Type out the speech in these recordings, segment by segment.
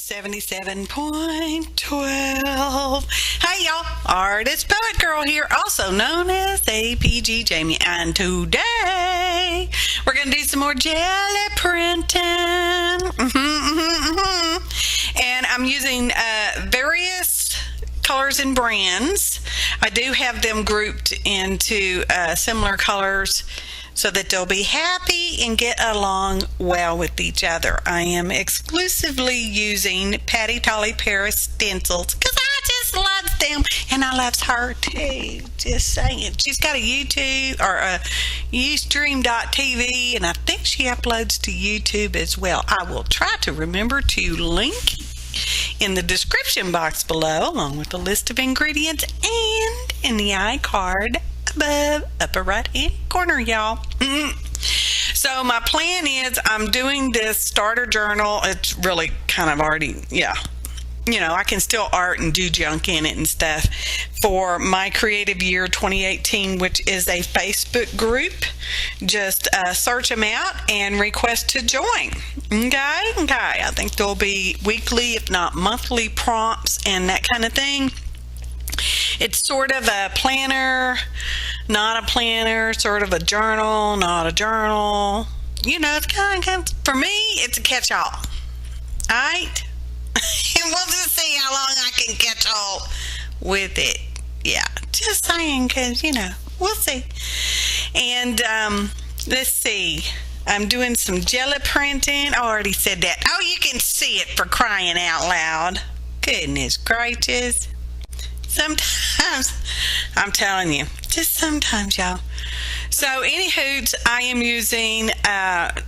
77.12. Hey y'all, Artist Poet Girl here, also known as APG Jamie, and today we're going to do some more jelly printing. And I'm using various colors and brands. I do have them grouped into similar colors so that they'll be happy and get along well with each other. I am exclusively using Patti Tolley Parrish Stencils because I just love them, and I love her too. Just saying. She's got a YouTube or a Ustream.tv, and I think she uploads to YouTube as well. I will try to remember to link in the description box below, along with a list of ingredients, and in the iCard above upper right hand corner, y'all. So my plan is I'm doing this starter journal. It's really kind of already, I can still art and do junk in it and stuff for my creative year 2018, which is a Facebook group. Just search them out and request to join. Okay. I think there'll be weekly, if not monthly, prompts and that kind of thing. It's sort of a planner, not a planner, sort of a journal, not a journal. It's kind of, for me, it's a catch-all. All right? And we'll just see how long I can catch all with it. Yeah, just saying, because, we'll see. And let's see. I'm doing some jelly printing. I already said that. Oh, you can see it, for crying out loud. Goodness gracious. Sometimes, I'm telling you, just sometimes, y'all. So, anywho, I am using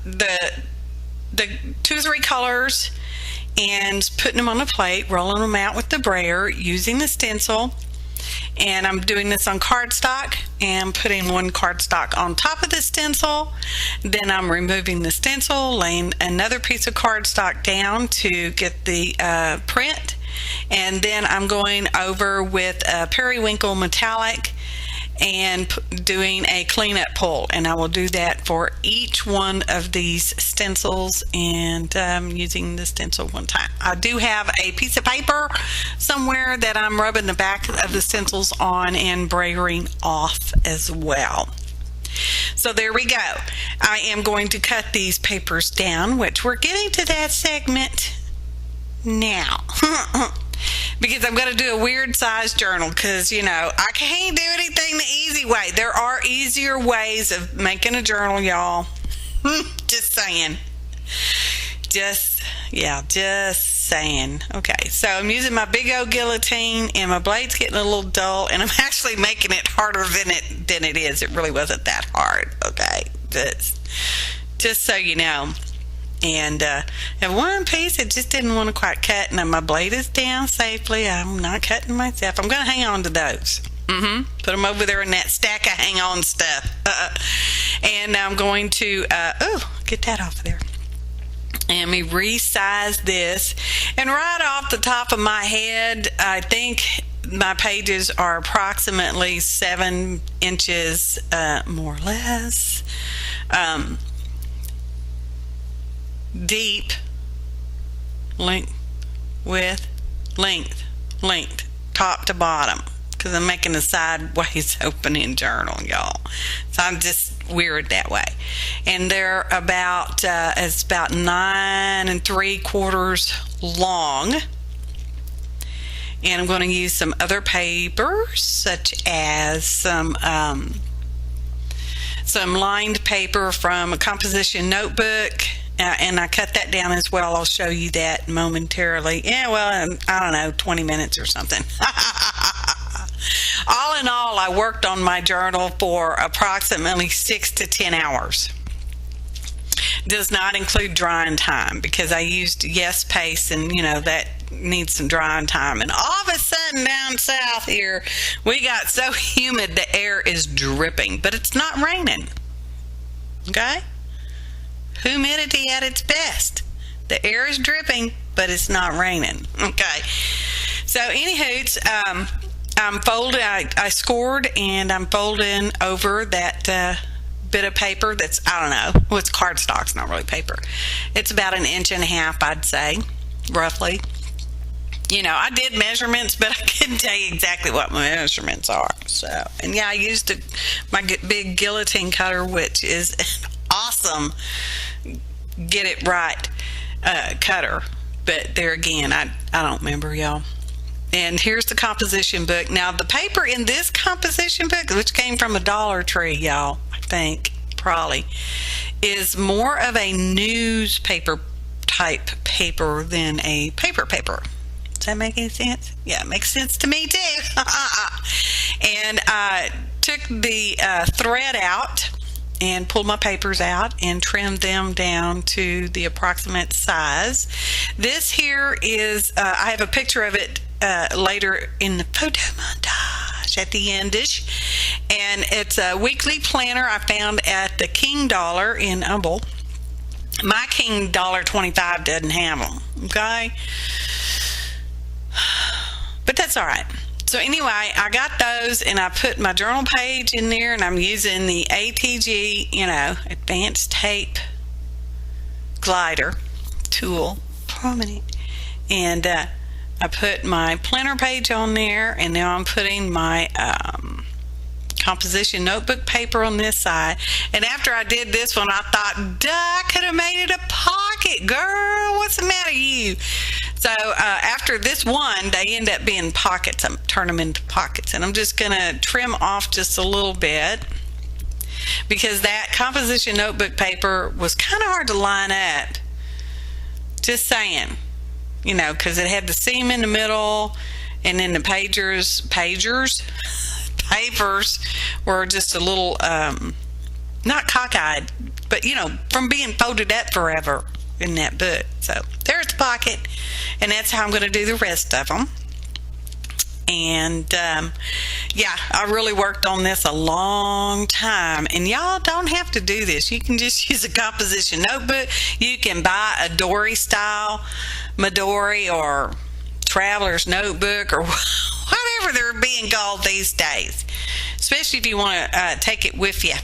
the 2 or 3 colors and putting them on a plate, rolling them out with the brayer, using the stencil. And I'm doing this on cardstock and putting one cardstock on top of the stencil. Then I'm removing the stencil, laying another piece of cardstock down to get the print. And then I'm going over with a periwinkle metallic and doing a cleanup pull, and I will do that for each one of these stencils, and using the stencil one time. I do have a piece of paper somewhere that I'm rubbing the back of the stencils on and brayering off as well. So there we go. I am going to cut these papers down, which we're getting to that segment now. Because I'm going to do a weird size journal, because, I can't do anything the easy way. There are easier ways of making a journal, y'all. Just saying. Just saying. Okay, so I'm using my big old guillotine, and my blade's getting a little dull, and I'm actually making it harder than it is. It really wasn't that hard, okay? Just so you know. And at one piece, it just didn't want to quite cut. Now my blade is down safely. I'm not cutting myself. I'm going to hang on to those. Put them over there in that stack of hang-on stuff. And now I'm going to, get that off of there. And me resize this. And right off the top of my head, I think my pages are approximately 7 inches, more or less. Deep, length, width, length, top to bottom, because I'm making a sideways opening journal, y'all. So I'm just weird that way. And they're about, it's about 9 3/4 long. And I'm going to use some other papers, such as some lined paper from a composition notebook. And I cut that down as well. I'll show you that momentarily. Yeah, well, I don't know, 20 minutes or something. All in all, I worked on my journal for approximately 6 to 10 hours. Does not include drying time, because I used Yes paste, and that needs some drying time. And all of a sudden down south here, we got so humid the air is dripping, but it's not raining. Okay? Humidity at its best. The air is dripping, but it's not raining. Okay. So, anywho, I'm folding. I scored, and I'm folding over that bit of paper that's, I don't know, well, it's cardstock, it's not really paper. It's about 1.5 inches, I'd say, roughly. you know, I did measurements, but I couldn't tell you exactly what my measurements are. So, and yeah, I used my big guillotine cutter, which is an awesome get it right cutter. But there again, I don't remember, y'all. And here's the composition book. Now, the paper in this composition book, which came from a Dollar Tree, y'all, I think, probably, is more of a newspaper type paper than a paper. Does that make any sense? Yeah, it makes sense to me too. And I took the thread out and pulled my papers out and trimmed them down to the approximate size. This here is, I have a picture of it later in the photo montage at the endish. And it's a weekly planner I found at the King Dollar in Humble. My King $1.25 doesn't have them, okay? But that's all right. So anyway, I got those and I put my journal page in there, and I'm using the ATG, you know, Advanced Tape Glider tool, prominent. And I put my planner page on there, and now I'm putting my composition notebook paper on this side. And after I did this one, I thought, duh, I could have made it a pocket, girl. What's the matter with you? So after this one, they end up being pockets. I'm turn them into pockets, and I'm just gonna trim off just a little bit because that composition notebook paper was kind of hard to line up. Just saying, you know, because it had the seam in the middle, and then the papers were just a little not cockeyed, but you know, from being folded up forever in that book. So there's the pocket, and that's how I'm going to do the rest of them. And yeah, I really worked on this a long time, and y'all don't have to do this. You can just use a composition notebook. You can buy a dori style Midori or traveler's notebook or whatever they're being called these days, especially if you want to take it with you.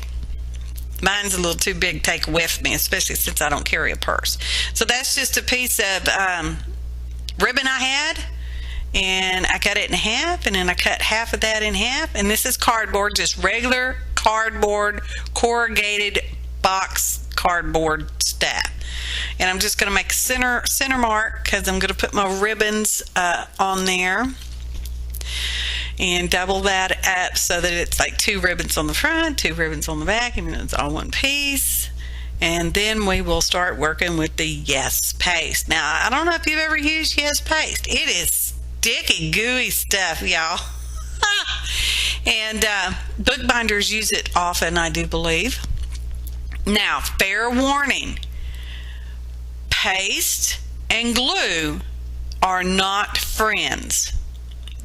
Mine's a little too big to take with me, especially since I don't carry a purse. So that's just a piece of ribbon I had, and I cut it in half, and then I cut half of that in half. And this is cardboard, just regular cardboard, corrugated box cardboard stuff. And I'm just going to make a center mark because I'm going to put my ribbons on there. And double that up so that it's like 2 ribbons on the front, 2 ribbons on the back, and it's all one piece. And then we will start working with the Yes paste. Now, I don't know if you've ever used Yes paste. It is sticky, gooey stuff, y'all. And bookbinders use it often, I do believe. Now, fair warning, paste and glue are not friends.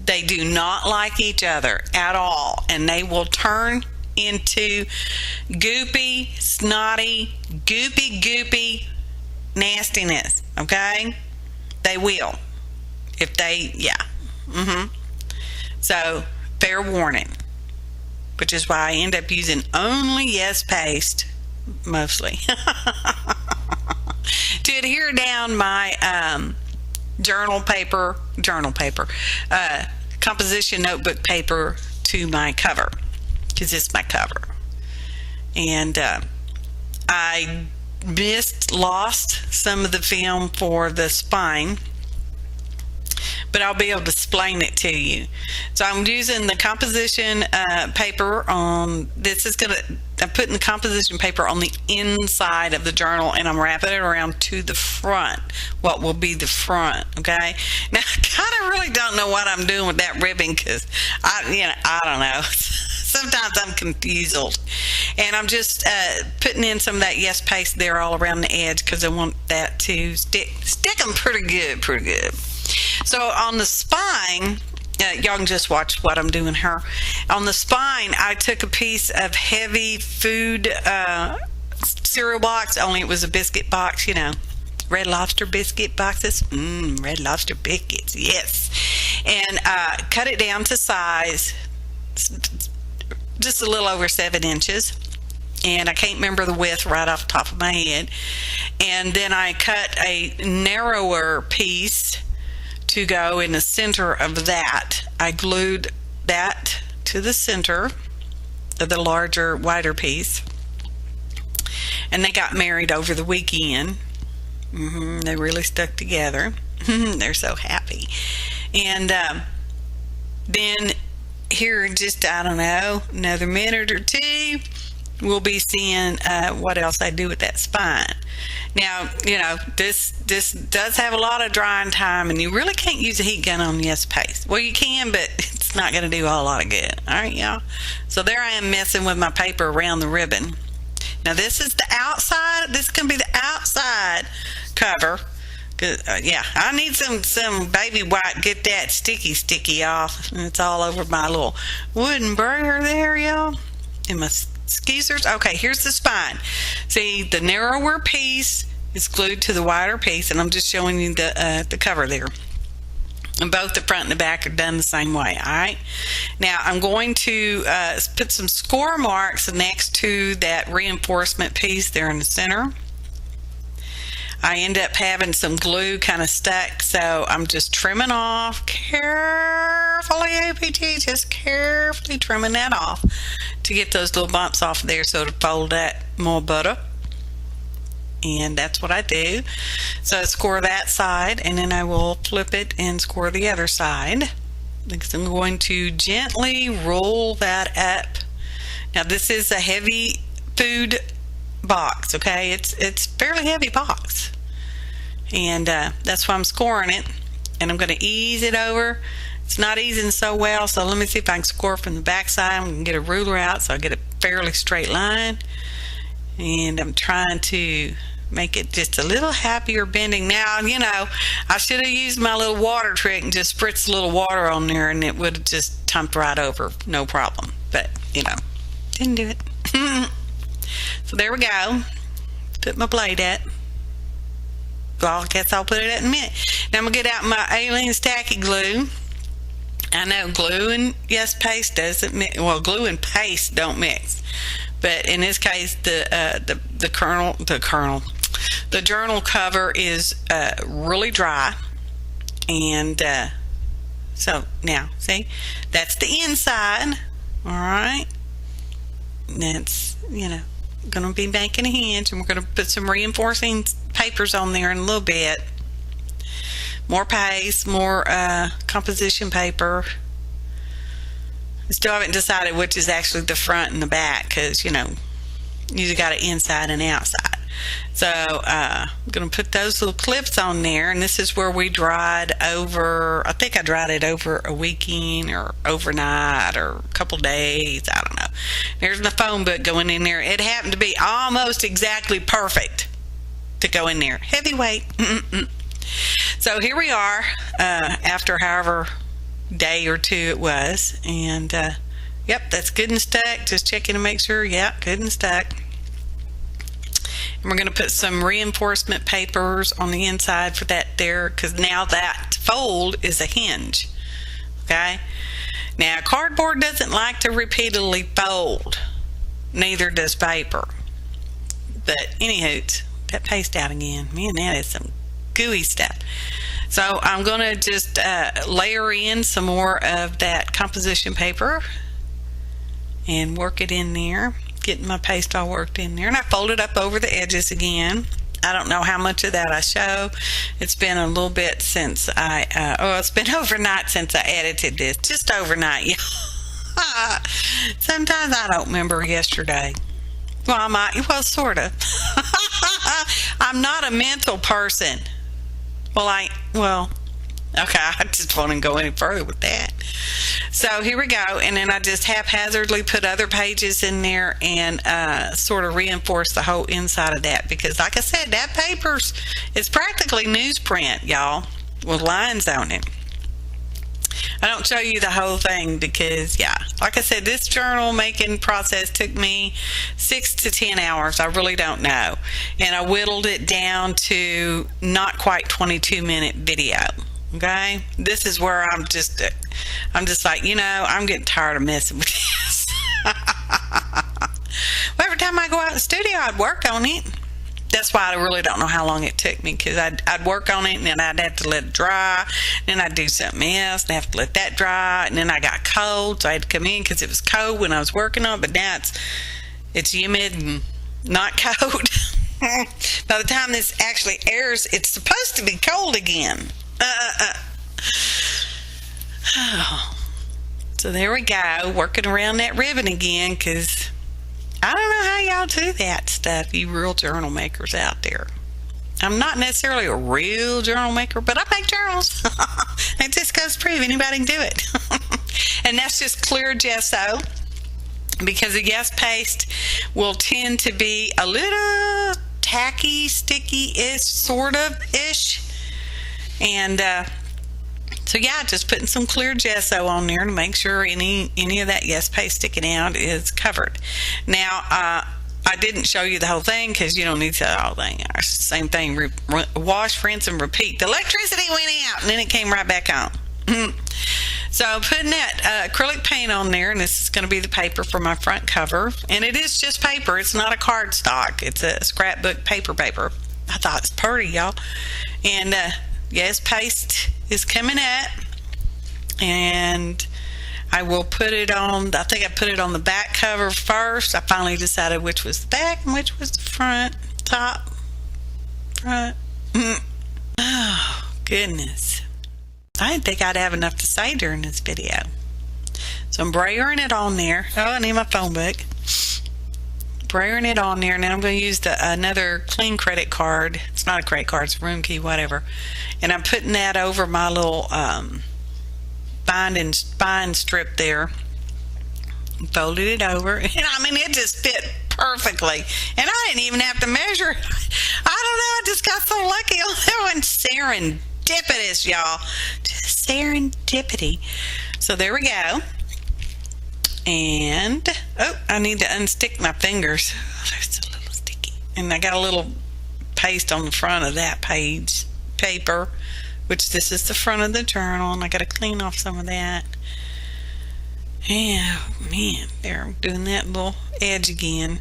They do not like each other at all, and they will turn into goopy, snotty, goopy nastiness, okay? They will. If they, yeah. So, fair warning, which is why I end up using only Yes paste, mostly, to adhere down my journal paper, composition notebook paper to my cover, because it's my cover. And I lost some of the film for the spine, but I'll be able to explain it to you. So I'm using the composition paper on, I'm putting the composition paper on the inside of the journal, and I'm wrapping it around to the front, what will be the front, okay? Now, I kind of really don't know what I'm doing with that ribbon, because I don't know. Sometimes I'm confused. And I'm just putting in some of that Yes paste there all around the edge, because I want that to stick them pretty good. So on the spine, y'all can just watch what I'm doing here. On the spine, I took a piece of heavy food cereal box, only it was a biscuit box, you know, Red Lobster biscuit boxes. Red Lobster biscuits, yes. And cut it down to size, just a little over 7 inches. And I can't remember the width right off the top of my head. And then I cut a narrower piece to go in the center of that. I glued that to the center of the larger, wider piece. And they got married over the weekend. They really stuck together. They're so happy. And then here in just, I don't know, another minute or two, we'll be seeing what else I do with that spine. Now, you know, this does have a lot of drying time, and you really can't use a heat gun on this paste. Well, you can, but it's not going to do a whole lot of good. All right, y'all. So there I am messing with my paper around the ribbon. Now, this is the outside. This can be the outside cover. Yeah, I need some baby white. Get that sticky off. It's all over my little wooden brayer there, y'all. And my skeezers. Okay, here's the spine. See, the narrower piece is glued to the wider piece, and I'm just showing you the cover there. And both the front and the back are done the same way. All right. Now I'm going to put some score marks next to that reinforcement piece there in the center. I end up having some glue kind of stuck, so I'm just trimming off carefully, APT, just carefully trimming that off to get those little bumps off there so it'll fold that more better. And that's what I do. So I score that side, and then I will flip it and score the other side, because I'm going to gently roll that up. Now this is a heavy food box, okay? It's fairly heavy box, and that's why I'm scoring it. And I'm going to ease it over. It's not easing so well, so let me see if I can score from the back side. I'm going to get a ruler out so I get a fairly straight line, and I'm trying to make it just a little happier bending. Now, you know, I should have used my little water trick and just spritzed a little water on there, and it would have just tumped right over, no problem. But, you know, didn't do it. So there we go. Put my blade at. Well, I guess I'll put it at in a minute. Now I'm going to get out my Aleene tacky glue. I know glue and paste doesn't mix. Well, glue and paste don't mix. But in this case, the journal cover is really dry, and so now see, that's the inside. All right, that's, you know, going to be making a hinge, and we're going to put some reinforcing papers on there in a little bit. More paste, more composition paper. I still haven't decided which is actually the front and the back, because, you know, you got it inside and outside. So I'm going to put those little clips on there, and this is where we dried over. I think I dried it over a weekend or overnight or a couple days. I don't know. There's my phone book going in there. It happened to be almost exactly perfect to go in there. Heavyweight. So here we are after however day or two it was, and yep, that's good and stuck. Just checking to make sure. Yeah, good and stuck. And we're going to put some reinforcement papers on the inside for that there, because now that fold is a hinge. Okay, now cardboard doesn't like to repeatedly fold, neither does paper. But anywho, that paste out again. Man, that is some gooey stuff. So I'm going to just layer in some more of that composition paper and work it in there, getting my paste all worked in there. And I fold it up over the edges again. I don't know how much of that I show. It's been a little bit since it's been overnight since I edited this. Just overnight, yeah. Sometimes I don't remember yesterday. Well, I might. Well, sort of. I'm not a mental person. Okay, I just won't go any further with that. So here we go, and then I just haphazardly put other pages in there and sort of reinforce the whole inside of that, because like I said, that it's practically newsprint, y'all, with lines on it. I don't show you the whole thing because, yeah, like I said, this journal making process took me 6 to 10 hours. I really don't know. And I whittled it down to not quite 22-minute video. Okay? This is where I'm just like, you know, I'm getting tired of messing with this. Well, every time I go out in the studio, I'd work on it. That's why I really don't know how long it took me, because I'd work on it and then I'd have to let it dry. Then I'd do something else and have to let that dry. And then I got cold, so I had to come in because it was cold when I was working on it. But now it's humid and not cold. By the time this actually airs, it's supposed to be cold again. So there we go, working around that ribbon again, because I don't know how y'all do that stuff, you real journal makers out there. I'm not necessarily a real journal maker, but I make journals. It just goes to prove anybody can do it. And that's just clear gesso, because the yes paste will tend to be a little tacky, sticky-ish, sort of-ish. And so yeah, just putting some clear gesso on there to make sure any of that yes paste sticking out is covered. Now, I didn't show you the whole thing because you don't need to see the whole thing. It's the same thing. Wash, rinse, and repeat. The electricity went out and then it came right back on. So putting that acrylic paint on there, and this is going to be the paper for my front cover. And it is just paper. It's not a cardstock. It's a scrapbook paper. I thought it's pretty, y'all. And yes, paste is coming up, and I will put it on, I think I put it on the back cover first. I finally decided which was the back and which was the front, top, front. Oh, goodness. I didn't think I'd have enough to say during this video. So I'm brayering it on there. Oh, I need my phone book. Brayering it on there, and then I'm going to use another clean credit card. It's not a credit card, it's a room key, whatever. And I'm putting that over my little bind strip there. Folded it over, and I mean, it just fit perfectly. And I didn't even have to measure. I don't know, I just got so lucky on that one. Serendipitous, y'all. Just serendipity. So there we go. And oh, I need to unstick my fingers. Oh, there's a little sticky. And I got a little paste on the front of that page paper, which this is the front of the journal, and I got to clean off some of that. Yeah, man, there, I'm doing that little edge again.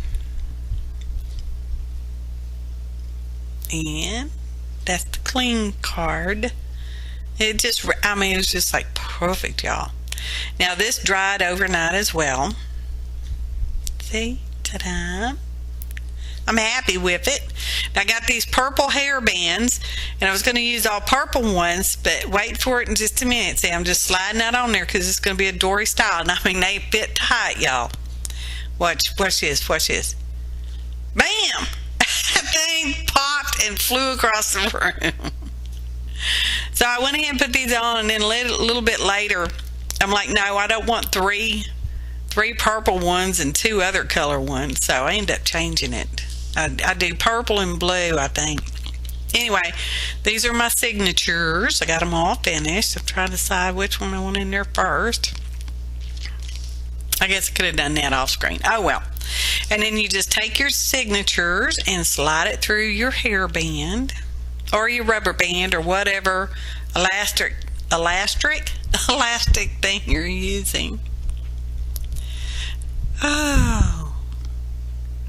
And that's the clean card. It just, I mean, it's just like perfect, y'all. Now this dried overnight as well. See? Ta-da. I'm happy with it. I got these purple hair bands, and I was going to use all purple ones, but wait for it in just a minute. See, I'm just sliding that on there because it's going to be a dori style. And I mean, they fit tight, y'all. Watch this. Bam! That thing popped and flew across the room. So I went ahead and put these on, and then a little bit later, I'm like, no, I don't want three purple ones and 2 other color ones. So I ended up changing it. I do purple and blue, I think. Anyway, these are my signatures. I got them all finished. I'm trying to decide which one I want in there first. I guess I could have done that off screen. Oh well. And then you just take your signatures and slide it through your hairband or your rubber band or whatever elastic thing you're using. Oh,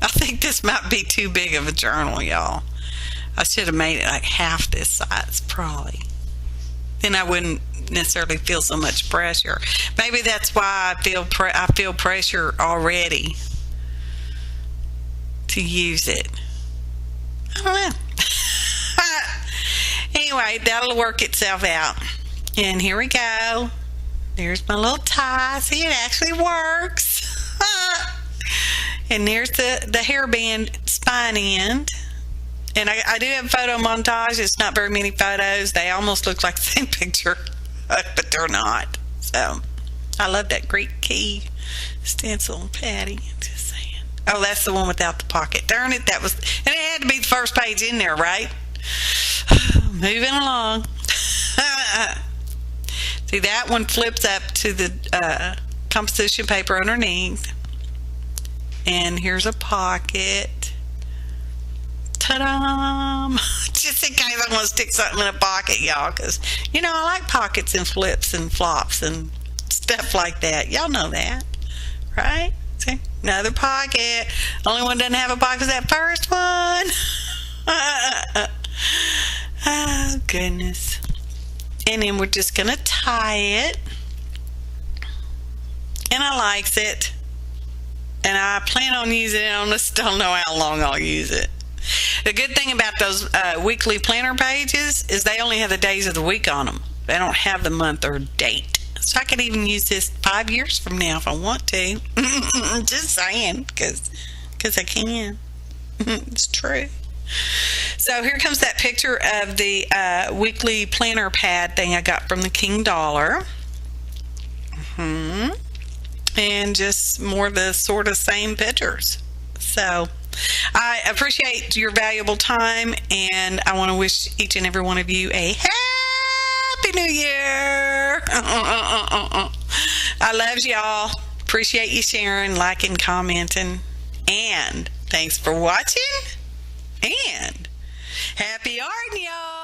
I think this might be too big of a journal, y'all. I should have made it like half this size, probably. Then I wouldn't necessarily feel so much pressure. Maybe that's why I feel pressure already to use it. I don't know. Anyway, that'll work itself out. And here we go. There's my little tie. See, it actually works. And there's the hairband spine end. And I do have photo montage. It's not very many photos. They almost look like the same picture, but they're not. So I love that Greek key stencil, Patti. Just saying. Oh, that's the one without the pocket. Darn it, that was, and it had to be the first page in there, right? Moving along. See, that one flips up to the composition paper underneath. And here's a pocket. Ta-da! Just in case I want to stick something in a pocket, y'all, because, you know, I like pockets and flips and flops and stuff like that. Y'all know that, right? See, another pocket. Only one doesn't have a pocket is that first one. Oh, goodness. And then we're just going to tie it. And I likes it. And I plan on using it. I just don't know how long I'll use it. The good thing about those weekly planner pages is they only have the days of the week on them. They don't have the month or date. So I could even use this 5 years from now if I want to. Just saying, because I can. It's true. So here comes that picture of the weekly planner pad thing I got from the King Dollar. And just more of the sort of same pictures. So I appreciate your valuable time, and I want to wish each and every one of you a Happy New Year. I love y'all. Appreciate you sharing, liking, commenting, and thanks for watching, and happy art, y'all.